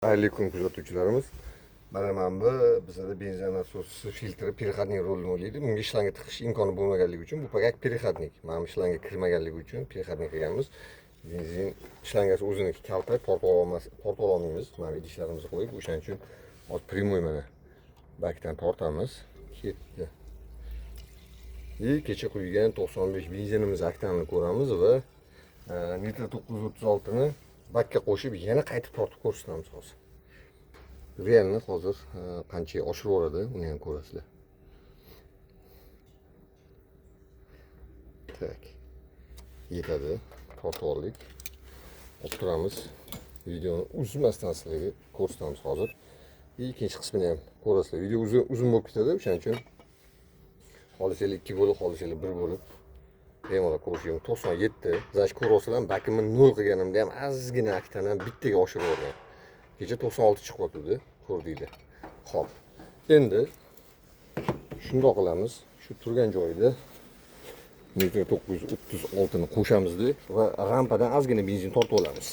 Alaykum kuzatuvchilarimiz. Mana bu bizda benzin nasosi filtri переходник rolini o'ynaydi. Bunga shlanga tiqish imkoni bo'lmaganligi uchun bu faqat переходник. Mana bu shlanga kirmaganligi uchun переходник qilganmiz. Benzin shlangasi o'ziniki kalta, tortib olmaymiz. Mana idishlarimizni qo'yib, o'shaning uchun hozir primoy mana bakdan tortamiz. Ketdi. Kecha quygan 95 benzinimiz aktanini ko'ramiz va nitro 936 ni bakka qo'shib yana qaytib tortib ko'rsatamiz hozir. Realni hozir qanchaga oshirib yuboradi, uni ham ko'rasizlar. Tak. Yetadi. Tortib oldik. Olib turamiz. Videoni uzmasdan sizlarga ko'rsatamiz hozir. Ikkinchi qismini ham ko'rasizlar. Video uzun bo'lib ketadi, o'shaning uchun xolisanglar 2 bo'lib, xolisanglar 1 bo'lib bemalol ko'rishim. 97. Zash ko'rasizlar, bakimni 0 qilganimda ham ozgina aktadan bittaga oshirib yuborgan. Kecha 96 chiqib o'tdi, ko'rdinglar. Xo'p. Endi shundoq qilamiz. Shu turgan joyida nitro 936 ni qo'shamiz va rampadan ozgina benzin tortib olamiz.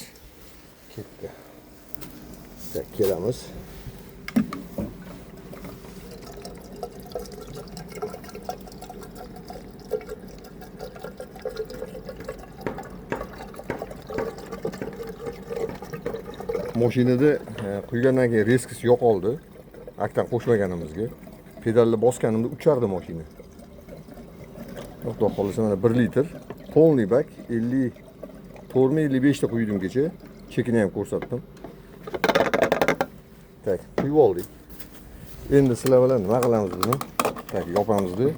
Ketdi. Tak, kelamiz. Mashinada quygandan keyin reskisi yo'qoldi. Aktan qo'shmaganimizga. Pedalni bosganimda uchardi mashina. Xudo xolisa mana 1 litr polniy bak 54 mi 55 ta quydim kecha. Chekini ham ko'rsatdim. Tak, quyib oldik. Endi sizlar bilan nima qilamiz buni? Tak, yopamiz-da.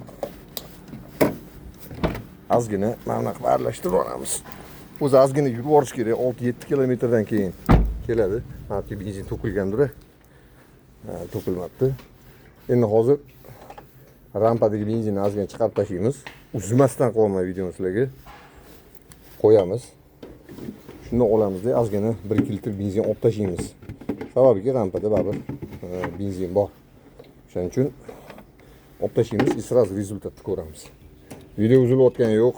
Ozgina mana bunaqa aralashtirib olamiz. O'zi ozgina yurib borish kerak, 6-7 kilometrdan keyin keladi. Hatto benzin to'kilgandir. To'kilmabdi. Endi hozir rampadagi benzinni ozgina chiqarib tashlaymiz. Uzmasdan qolmay videoni sizlarga qo'yamiz. Shuni olamizda ozgina 1 litr benzin olib tashlaymiz. Sababiga rampada baribir benzin bor. Shuning uchun olib tashlaymiz, sразу rezultatni ko'ramiz. Video uzilayotgani yo'q.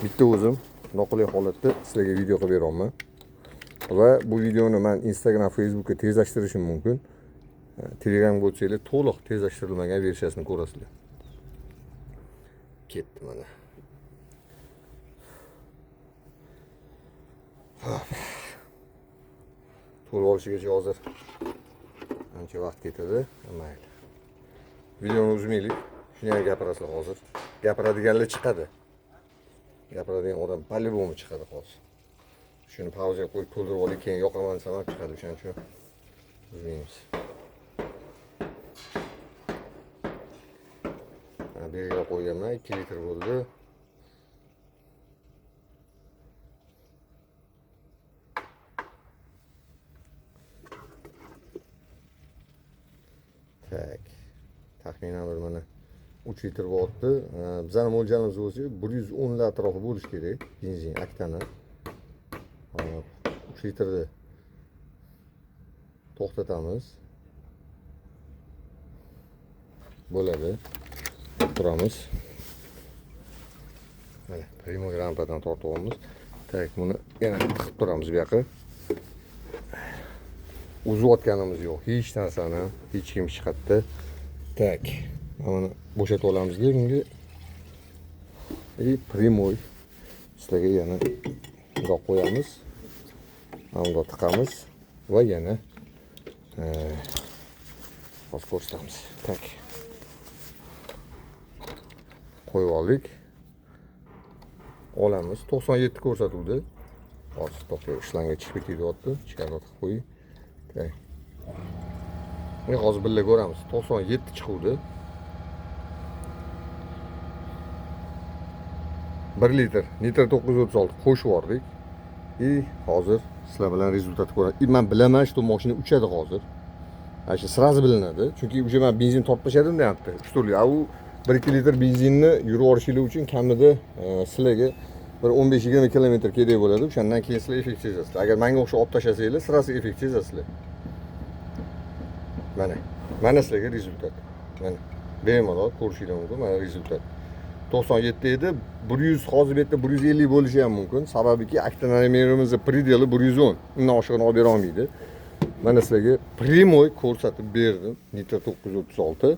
Bitta o'zim noqulay holatda sizlarga video qilib beraman. Va bu videoni men Instagram, Facebookga tezlashtirishim mumkin. Telegramga o'tsanglar to'liq tezlashtirilmagan versiyasini ko'rasizlar. Ketdi mana. To'lib olishigacha hozir ancha vaqt ketadi. Mayli. Videoni uzmaylik. Shuni ham gapirasizlar hozir. Gapiradiganlar chiqadi. Gapiradigan odam по-любому chiqadi hozir. Shuni pauzaga qo'yib to'ldirib olib keyin yoqaman desam ham chiqadi, o'shaning uchun uzmaymiz. Belgilab qo'yganman, 2 litr bo'ldi. Tak. Taxminan bir mana 3 litr bo'lyapti. Bizning mo'ljalimiz o'zi 110 lar atrofi bo'lishi kerak benzin aktani. 3 litrni to'xtatamiz. Bo'ladi. Turamiz. Mana primoy rampadan tortib olamiz. Tak, buni yana tiqib turamiz bu yoqqa. Uzayotganimiz yo'q. Hech narsani hech kim chiqatdi. Tak. Mana bo'shatib olamiz bunga. Primoy sizlarga yana bundoq qo'yamiz. Mana tiqamiz va yana hozir ko'rsatamiz. Tak. Qo'yib oldik. Olamiz. 97 ko'rsatuvdi. Hozir to'xtab ishlanga chiqib ketyapti. Chiqarib qo'ying. Tak. Mana hozir birga ko'ramiz. 97 chiquvdi. 1 litr nitro 936 qo'shib yubordik. Hozir sizlar bilan rezultatni ko'ramiz. Men bilaman, shu mashina uchadi hozir. Shu sразу bilinadi. Chunki uje men benzin tortib tashladim deyapti. Shturli. U 1-2 litr benzinni yurib orishingiz uchun kamida sizlarga bir 15-20 kilometr kerak bo'ladi. O'shandan keyin sizlar effekt sezasizlar. Agar menga o'xshab olib tashlasanglar, sразу effekt sezasizlar. Mana sizlarga rezultat. Mana bemalol ko'rishingiz mumkin. Mana rezultat. 97 edi. 100 hozir bu yerda 150 bo'lishi ham mumkin. Sababiki aksionerimizni predeli 110. Undan oshig'ini olib bera olmaydi. Mana sizlarga primoy ko'rsatib berdim. Nitro 936.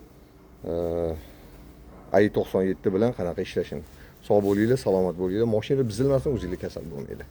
i97 bilan qanaqa ishlashini. Sog' bo'linglar, salomat bo'linglar. Mashina buzilmasin, o'zingizlar kasal bo'lmanglar.